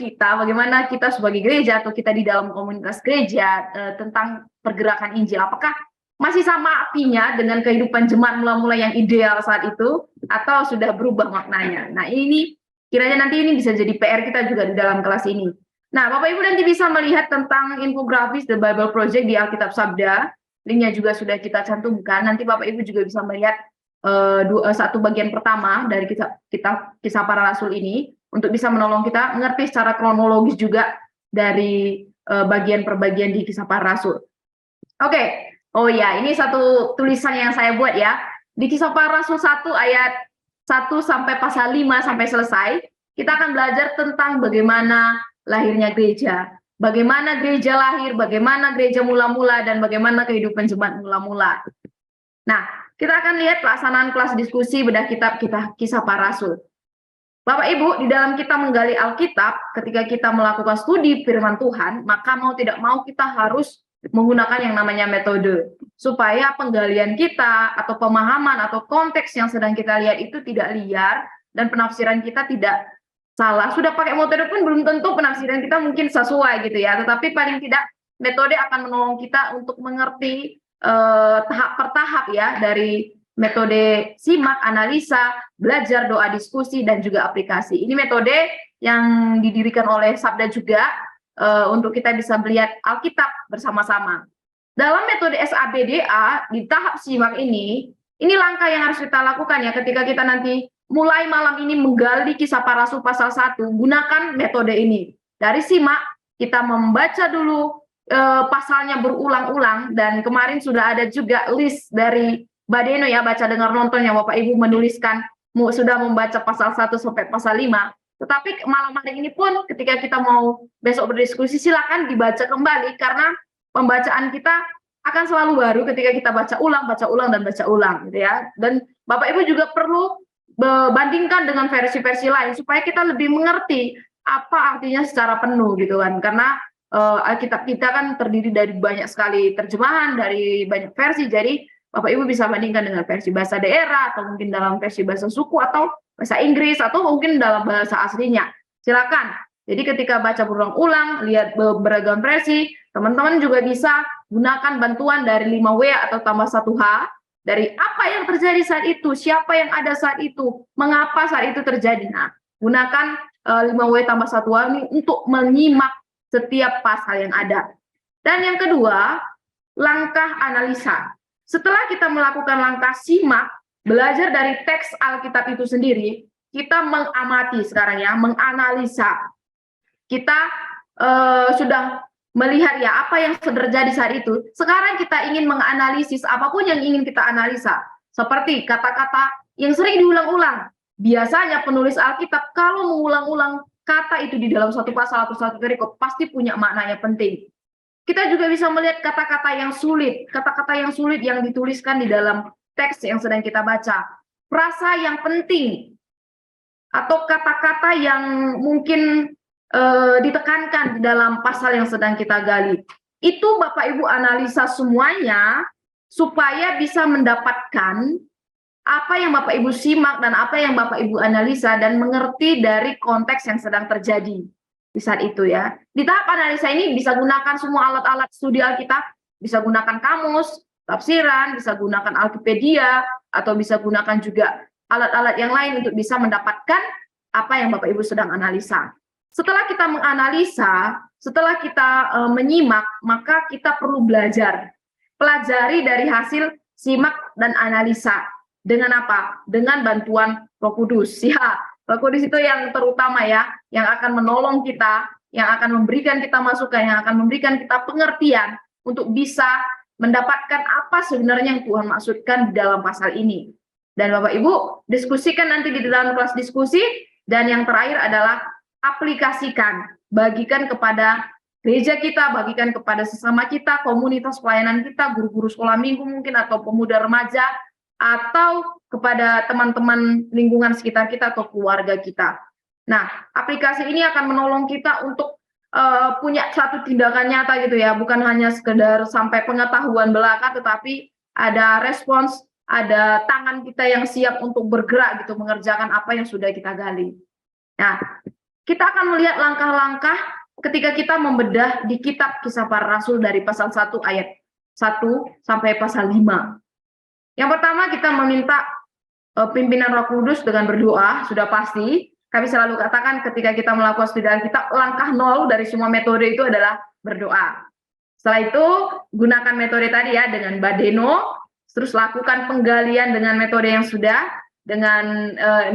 kita sebagai gereja atau kita di dalam komunitas gereja tentang pergerakan Injil. Apakah masih sama apinya dengan kehidupan jemaat mula-mula yang ideal saat itu atau sudah berubah maknanya? Nah, ini kiranya nanti ini bisa jadi PR kita juga di dalam kelas ini. Nah, Bapak Ibu nanti bisa melihat tentang infografis The Bible Project di Alkitab Sabda. Linknya juga sudah kita cantumkan. Nanti Bapak Ibu juga bisa melihat satu bagian pertama dari kisah para rasul ini untuk bisa menolong kita mengerti secara kronologis juga dari bagian per bagian di kisah para rasul. Oke. Oh ya, ini satu tulisan yang saya buat ya. Di kisah para rasul 1 ayat 1 sampai pasal 5 sampai selesai, kita akan belajar tentang bagaimana lahirnya gereja. Bagaimana gereja lahir, bagaimana gereja mula-mula, dan bagaimana kehidupan jemaat mula-mula. Nah, kita akan lihat pelaksanaan kelas diskusi bedah kitab Kisah Para Rasul. Bapak Ibu, di dalam kita menggali Alkitab, ketika kita melakukan studi firman Tuhan, maka mau tidak mau kita harus menggunakan yang namanya metode. Supaya penggalian kita, atau pemahaman, atau konteks yang sedang kita lihat itu tidak liar, dan penafsiran kita tidak salah. Sudah pakai metode pun belum tentu penafsiran kita mungkin sesuai gitu ya, tetapi paling tidak metode akan menolong kita untuk mengerti tahap per tahap ya, dari metode simak, analisa, belajar, doa, diskusi, dan juga aplikasi. Ini metode yang didirikan oleh Sabda juga untuk kita bisa melihat Alkitab bersama-sama. Dalam metode SABDA di tahap simak ini langkah yang harus kita lakukan ya ketika kita nanti mulai malam ini menggali Kisah Para Rasul pasal 1, gunakan metode ini. Dari simak, kita membaca dulu pasalnya berulang-ulang, dan kemarin sudah ada juga list dari Badeno ya, baca dengar nonton yang Bapak Ibu menuliskan sudah membaca pasal 1 sampai pasal 5. Tetapi malam hari ini pun ketika kita mau besok berdiskusi, silakan dibaca kembali, karena pembacaan kita akan selalu baru ketika kita baca ulang, dan baca ulang gitu ya. Dan Bapak Ibu juga perlu bandingkan dengan versi-versi lain supaya kita lebih mengerti apa artinya secara penuh gitu kan. Karena Alkitab kita kan terdiri dari banyak sekali terjemahan, dari banyak versi, jadi Bapak Ibu bisa bandingkan dengan versi bahasa daerah, atau mungkin dalam versi bahasa suku, atau bahasa Inggris, atau mungkin dalam bahasa aslinya. Silakan. Jadi ketika baca berulang-ulang, lihat beragam versi, teman-teman juga bisa gunakan bantuan dari 5W atau tambah 1H, dari apa yang terjadi saat itu, siapa yang ada saat itu, mengapa saat itu terjadi. Nah, gunakan 5W tambah 1H ini untuk menyimak setiap pasal yang ada. Dan yang kedua, langkah analisa. Setelah kita melakukan langkah simak, belajar dari teks Alkitab itu sendiri, kita mengamati sekarang ya, menganalisa. Kita sudah melihat ya apa yang terjadi saat itu. Sekarang kita ingin menganalisis apapun yang ingin kita analisa. Seperti kata-kata yang sering diulang-ulang. Biasanya penulis Alkitab kalau mengulang-ulang kata itu di dalam satu pasal atau satu perikop pasti punya maknanya penting. Kita juga bisa melihat kata-kata yang sulit yang dituliskan di dalam teks yang sedang kita baca. Frasa yang penting atau kata-kata yang mungkin ditekankan di dalam pasal yang sedang kita gali. Itu Bapak Ibu analisa semuanya supaya bisa mendapatkan apa yang Bapak Ibu simak dan apa yang Bapak Ibu analisa, dan mengerti dari konteks yang sedang terjadi di saat itu ya. Di tahap analisa ini bisa gunakan semua alat-alat studi Alkitab, bisa gunakan kamus, tafsiran, bisa gunakan Alkipedia, atau bisa gunakan juga alat-alat yang lain untuk bisa mendapatkan apa yang Bapak Ibu sedang analisa. Setelah kita menganalisa, setelah kita menyimak, maka kita perlu belajar. Pelajari dari hasil simak dan analisa. Dengan apa? Dengan bantuan Roh Kudus. Ya, Roh Kudus itu yang terutama ya, yang akan menolong kita, yang akan memberikan kita masukan, yang akan memberikan kita pengertian untuk bisa mendapatkan apa sebenarnya yang Tuhan maksudkan di dalam pasal ini. Dan Bapak Ibu diskusikan nanti di dalam kelas diskusi. Dan yang terakhir adalah aplikasikan, bagikan kepada gereja kita, bagikan kepada sesama kita, komunitas pelayanan kita, guru-guru sekolah minggu mungkin, atau pemuda remaja, atau kepada teman-teman lingkungan sekitar kita atau keluarga kita. Nah, aplikasi ini akan menolong kita untuk punya satu tindakan nyata gitu ya, bukan hanya sekedar sampai pengetahuan belaka, tetapi ada respons, ada tangan kita yang siap untuk bergerak gitu, mengerjakan apa yang sudah kita gali. Nah, kita akan melihat langkah-langkah ketika kita membedah di kitab Kisah Para Rasul dari pasal 1 ayat 1 sampai pasal 5. Yang pertama kita meminta pimpinan Roh Kudus dengan berdoa, sudah pasti. Kami selalu katakan ketika kita melakukan studi Alkitab, langkah 0 dari semua metode itu adalah berdoa. Setelah itu gunakan metode tadi ya dengan Badeno, terus lakukan penggalian dengan metode yang sudah,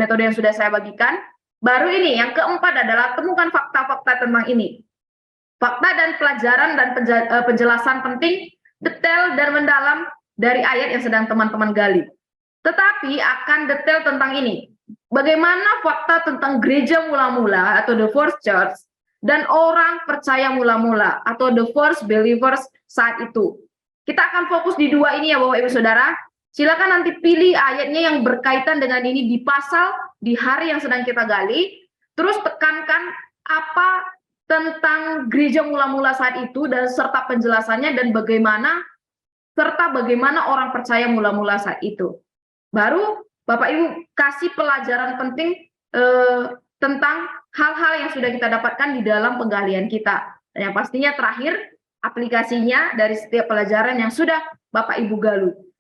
metode yang sudah saya bagikan. Baru ini, yang keempat adalah temukan fakta-fakta tentang ini. Fakta dan pelajaran dan penjelasan penting, detail dan mendalam dari ayat yang sedang teman-teman gali. Tetapi akan detail tentang ini. Bagaimana fakta tentang gereja mula-mula atau the first church, dan orang percaya mula-mula atau the first believers saat itu. Kita akan fokus di dua ini ya Bapak Ibu Saudara. Silakan nanti pilih ayatnya yang berkaitan dengan ini di pasal, di hari yang sedang kita gali. Terus tekankan apa tentang gereja mula-mula saat itu dan serta penjelasannya, dan bagaimana orang percaya mula-mula saat itu. Baru Bapak Ibu kasih pelajaran penting tentang hal-hal yang sudah kita dapatkan di dalam penggalian kita. Dan yang pastinya terakhir, aplikasinya dari setiap pelajaran yang sudah Bapak Ibu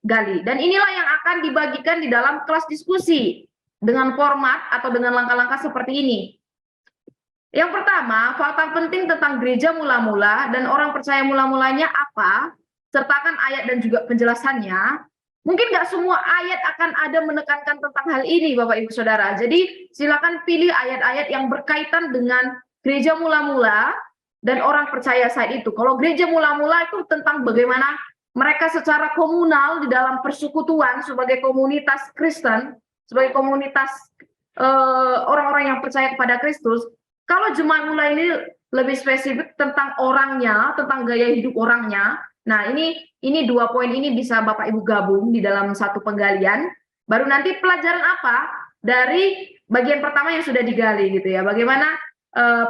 gali. Dan inilah yang akan dibagikan di dalam kelas diskusi dengan format atau dengan langkah-langkah seperti ini. Yang pertama, fakta penting tentang gereja mula-mula dan orang percaya mula-mulanya apa, sertakan ayat dan juga penjelasannya. Mungkin nggak semua ayat akan ada menekankan tentang hal ini, Bapak Ibu Saudara. Jadi silakan pilih ayat-ayat yang berkaitan dengan gereja mula-mula dan orang percaya saat itu. Kalau gereja mula-mula itu tentang bagaimana mereka secara komunal di dalam persekutuan sebagai komunitas Kristen, sebagai komunitas orang-orang yang percaya kepada Kristus. Kalau jemaat mula ini lebih spesifik tentang orangnya, tentang gaya hidup orangnya. Nah, ini 2 poin ini bisa Bapak Ibu gabung di dalam satu penggalian. Baru nanti pelajaran apa dari bagian pertama yang sudah digali gitu ya. Bagaimana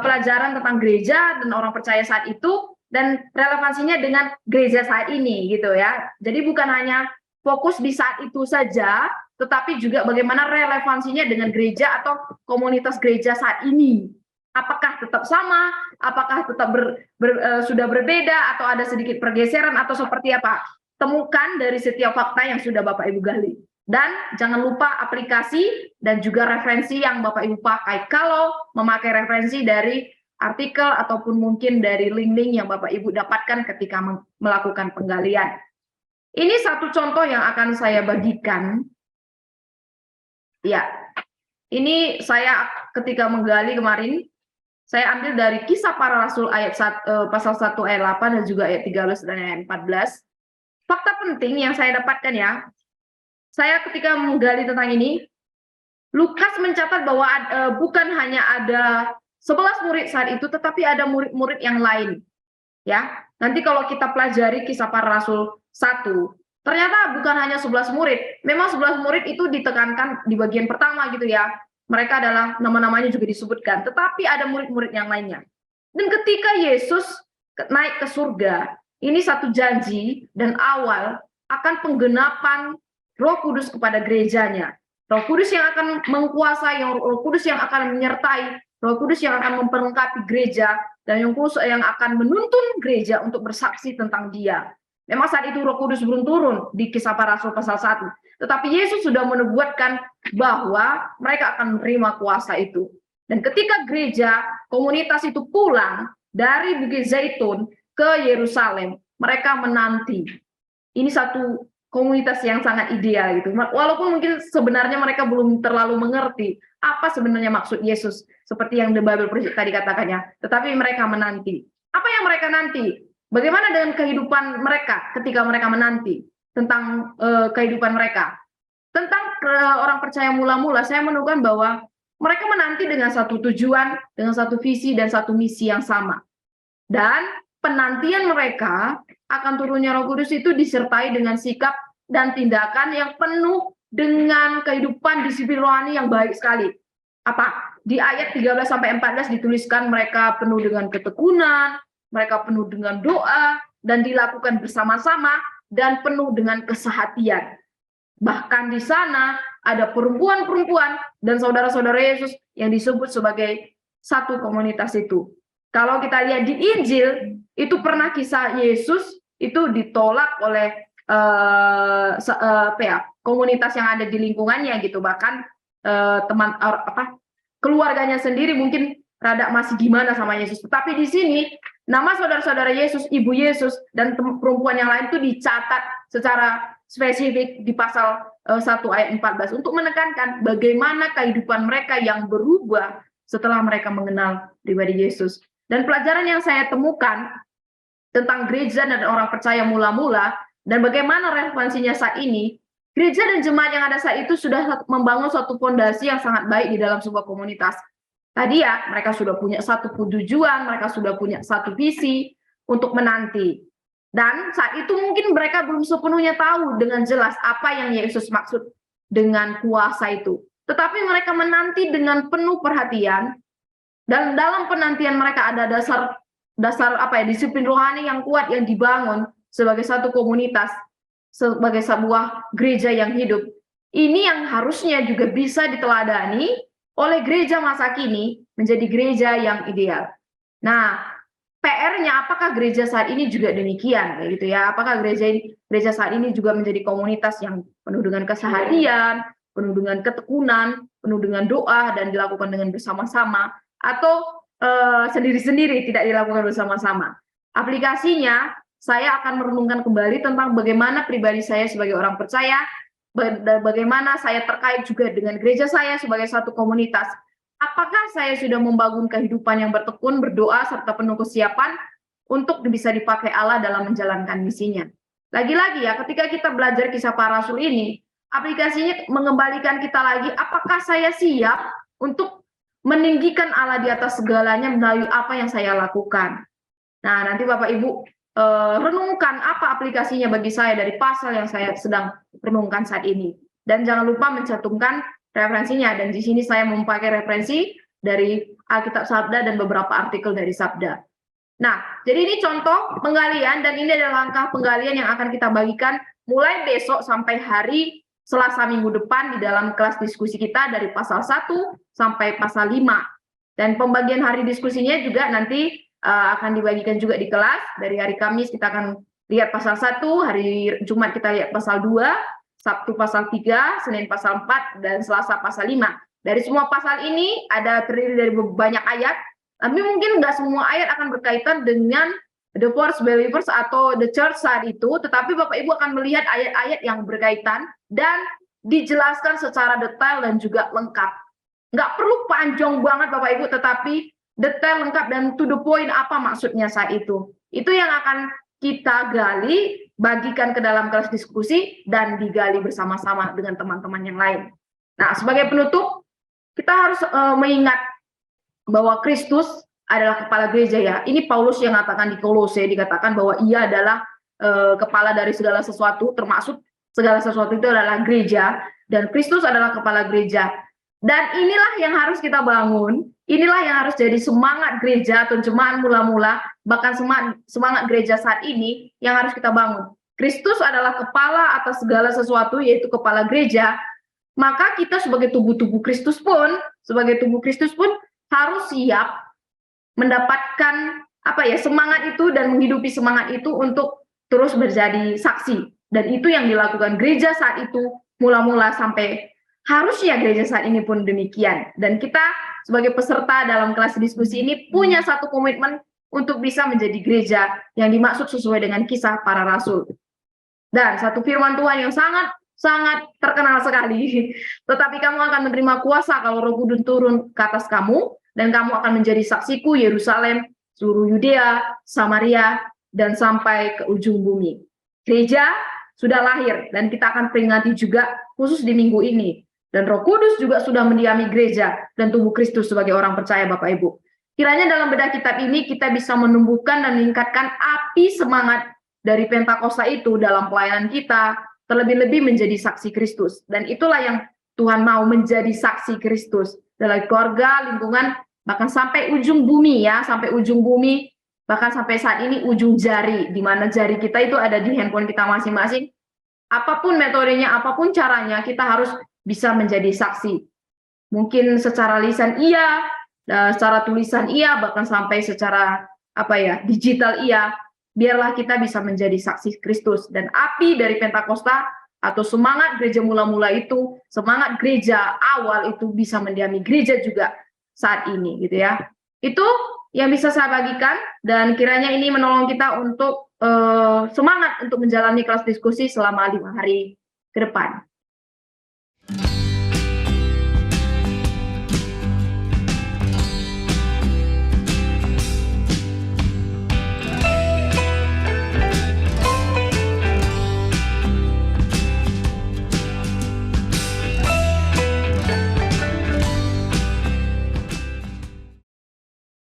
pelajaran tentang gereja dan orang percaya saat itu dan relevansinya dengan gereja saat ini gitu ya. Jadi bukan hanya fokus di saat itu saja, tetapi juga bagaimana relevansinya dengan gereja atau komunitas gereja saat ini. Apakah tetap sama, apakah tetap sudah berbeda, atau ada sedikit pergeseran, atau seperti apa? Temukan dari setiap fakta yang sudah Bapak Ibu gali. Dan jangan lupa aplikasi dan juga referensi yang Bapak Ibu pakai. Kalau memakai referensi dari artikel ataupun mungkin dari link-link yang Bapak Ibu dapatkan ketika melakukan penggalian. Ini satu contoh yang akan saya bagikan. Ya, ini saya ketika menggali kemarin, saya ambil dari Kisah Para Rasul pasal 1 ayat 8 dan juga ayat 13 dan ayat 14. Fakta penting yang saya dapatkan ya, saya ketika menggali tentang ini, Lukas mencatat bahwa bukan hanya ada 11 murid saat itu, tetapi ada murid-murid yang lain. Ya, nanti kalau kita pelajari Kisah Para Rasul 1, ternyata bukan hanya 11 murid. Memang 11 murid itu ditekankan di bagian pertama gitu ya. Mereka adalah nama-namanya juga disebutkan, tetapi ada murid-murid yang lainnya. Dan ketika Yesus naik ke surga, ini satu janji dan awal akan penggenapan Roh Kudus kepada gerejanya. Roh Kudus yang akan mengkuasai, Roh Kudus yang akan menyertai, Roh Kudus yang akan memperlengkapi gereja, dan yang akan menuntun gereja untuk bersaksi tentang Dia. Memang saat itu Roh Kudus belum turun di Kisah Para Rasul pasal 1. Tetapi Yesus sudah menubuatkan bahwa mereka akan menerima kuasa itu. Dan ketika gereja, komunitas itu pulang dari Bukit Zaitun ke Yerusalem, mereka menanti. Ini satu komunitas yang sangat ideal gitu. Walaupun mungkin sebenarnya mereka belum terlalu mengerti apa sebenarnya maksud Yesus, seperti yang The Bible Project tadi katakannya. Tetapi mereka menanti. Apa yang mereka nanti? Bagaimana dengan kehidupan mereka ketika mereka menanti? Tentang kehidupan mereka. Tentang orang percaya mula-mula, saya menemukan bahwa mereka menanti dengan satu tujuan, dengan satu visi, dan satu misi yang sama. Dan penantian mereka akan turunnya Roh Kudus itu disertai dengan sikap dan tindakan yang penuh dengan kehidupan disiplin rohani yang baik sekali. Apa? Di ayat 13-14 dituliskan mereka penuh dengan ketekunan, mereka penuh dengan doa, dan dilakukan bersama-sama, dan penuh dengan kesehatian. Bahkan di sana ada perempuan-perempuan dan saudara-saudara Yesus yang disebut sebagai satu komunitas itu. Kalau kita lihat di Injil, itu pernah kisah Yesus itu ditolak oleh komunitas yang ada di lingkungannya gitu. Bahkan keluarganya sendiri mungkin rada masih gimana sama Yesus. Tetapi di sini nama saudara-saudara Yesus, ibu Yesus, dan perempuan yang lain itu dicatat secara spesifik di pasal 1 ayat 14 untuk menekankan bagaimana kehidupan mereka yang berubah setelah mereka mengenal pribadi Yesus. Dan pelajaran yang saya temukan tentang gereja dan orang percaya mula-mula dan bagaimana relevansinya saat ini, gereja dan jemaat yang ada saat itu sudah membangun suatu fondasi yang sangat baik di dalam sebuah komunitas. Tadi ya, mereka sudah punya satu tujuan, mereka sudah punya satu visi untuk menanti. Dan saat itu mungkin mereka belum sepenuhnya tahu dengan jelas apa yang Yesus maksud dengan kuasa itu. Tetapi mereka menanti dengan penuh perhatian, dan dalam penantian mereka ada dasar disiplin rohani yang kuat yang dibangun sebagai satu komunitas, sebagai sebuah gereja yang hidup. Ini yang harusnya juga bisa diteladani oleh gereja masa kini menjadi gereja yang ideal. Nah, PR-nya apakah gereja saat ini juga demikian, gitu ya? Apakah gereja saat ini juga menjadi komunitas yang penuh dengan keseharian, penuh dengan ketekunan, penuh dengan doa dan dilakukan dengan bersama-sama, atau sendiri-sendiri tidak dilakukan bersama-sama? Aplikasinya, saya akan merenungkan kembali tentang bagaimana pribadi saya sebagai orang percaya, bagaimana saya terkait juga dengan gereja saya sebagai satu komunitas. apakah saya sudah membangun kehidupan yang bertekun, berdoa, serta penuh kesiapan untuk bisa dipakai Allah dalam menjalankan misinya. Lagi-lagi ya, ketika kita belajar kisah para rasul ini, aplikasinya mengembalikan kita lagi, apakah saya siap untuk meninggikan Allah di atas segalanya melalui apa yang saya lakukan. Nah, nanti Bapak Ibu renungkan apa aplikasinya bagi saya dari pasal yang saya sedang renungkan saat ini. Dan jangan lupa mencantumkan referensinya. Dan di sini saya memakai referensi dari Alkitab Sabda dan beberapa artikel dari Sabda. Nah, jadi ini contoh penggalian dan ini adalah langkah penggalian yang akan kita bagikan mulai besok sampai hari Selasa minggu depan di dalam kelas diskusi kita dari pasal 1 sampai pasal 5. Dan pembagian hari diskusinya juga nanti akan dibagikan juga di kelas. Dari hari Kamis kita akan lihat pasal 1, hari Jumat kita lihat pasal 2, Sabtu pasal 3, Senin pasal 4, dan Selasa pasal 5. Dari semua pasal ini ada terdiri dari banyak ayat, tapi mungkin nggak semua ayat akan berkaitan dengan the first believers atau the church saat itu, tetapi Bapak Ibu akan melihat ayat-ayat yang berkaitan dan dijelaskan secara detail dan juga lengkap. Nggak perlu panjang banget Bapak Ibu, tetapi detail, lengkap, dan to the point apa maksudnya saat itu. Itu yang akan kita gali, bagikan ke dalam kelas diskusi, dan digali bersama-sama dengan teman-teman yang lain. Nah, sebagai penutup, kita harus mengingat bahwa Kristus adalah kepala gereja ya. Ini Paulus yang mengatakan di Kolose, dikatakan bahwa ia adalah kepala dari segala sesuatu, termasuk segala sesuatu itu adalah gereja, dan Kristus adalah kepala gereja. Dan inilah yang harus kita bangun, inilah yang harus jadi semangat gereja atau jemaat mula-mula, bahkan semangat gereja saat ini yang harus kita bangun. Kristus adalah kepala atas segala sesuatu, yaitu kepala gereja, maka kita sebagai tubuh-tubuh Kristus pun, harus siap mendapatkan semangat itu dan menghidupi semangat itu untuk terus menjadi saksi. Dan itu yang dilakukan gereja saat itu mula-mula sampai harusnya gereja saat ini pun demikian. Dan kita sebagai peserta dalam kelas diskusi ini punya satu komitmen untuk bisa menjadi gereja yang dimaksud sesuai dengan kisah para rasul. Dan satu firman Tuhan yang sangat terkenal sekali. Tetapi kamu akan menerima kuasa kalau Roh Kudus turun ke atas kamu, dan kamu akan menjadi saksiku Yerusalem, seluruh Yudea, Samaria, dan sampai ke ujung bumi. Gereja sudah lahir, dan kita akan peringati juga khusus di minggu ini. Dan Roh Kudus juga sudah mendiami gereja dan tubuh Kristus sebagai orang percaya Bapak Ibu. Kiranya dalam bedah kitab ini kita bisa menumbuhkan dan meningkatkan api semangat dari Pentakosta itu dalam pelayanan kita, terlebih-lebih menjadi saksi Kristus. Dan itulah yang Tuhan mau, menjadi saksi Kristus dalam keluarga, lingkungan, bahkan sampai ujung bumi ya, sampai ujung bumi, bahkan sampai saat ini ujung jari, di mana jari kita itu ada di handphone kita masing-masing. Apapun metodenya, apapun caranya, kita harus bisa menjadi saksi. Mungkin secara lisan iya, secara tulisan iya, bahkan sampai secara digital iya. Biarlah kita bisa menjadi saksi Kristus, dan api dari Pentakosta atau semangat gereja mula-mula itu, semangat gereja awal itu bisa mendiami gereja juga saat ini gitu ya. Itu yang bisa saya bagikan, dan kiranya ini menolong kita untuk semangat untuk menjalani kelas diskusi selama 5 hari ke depan.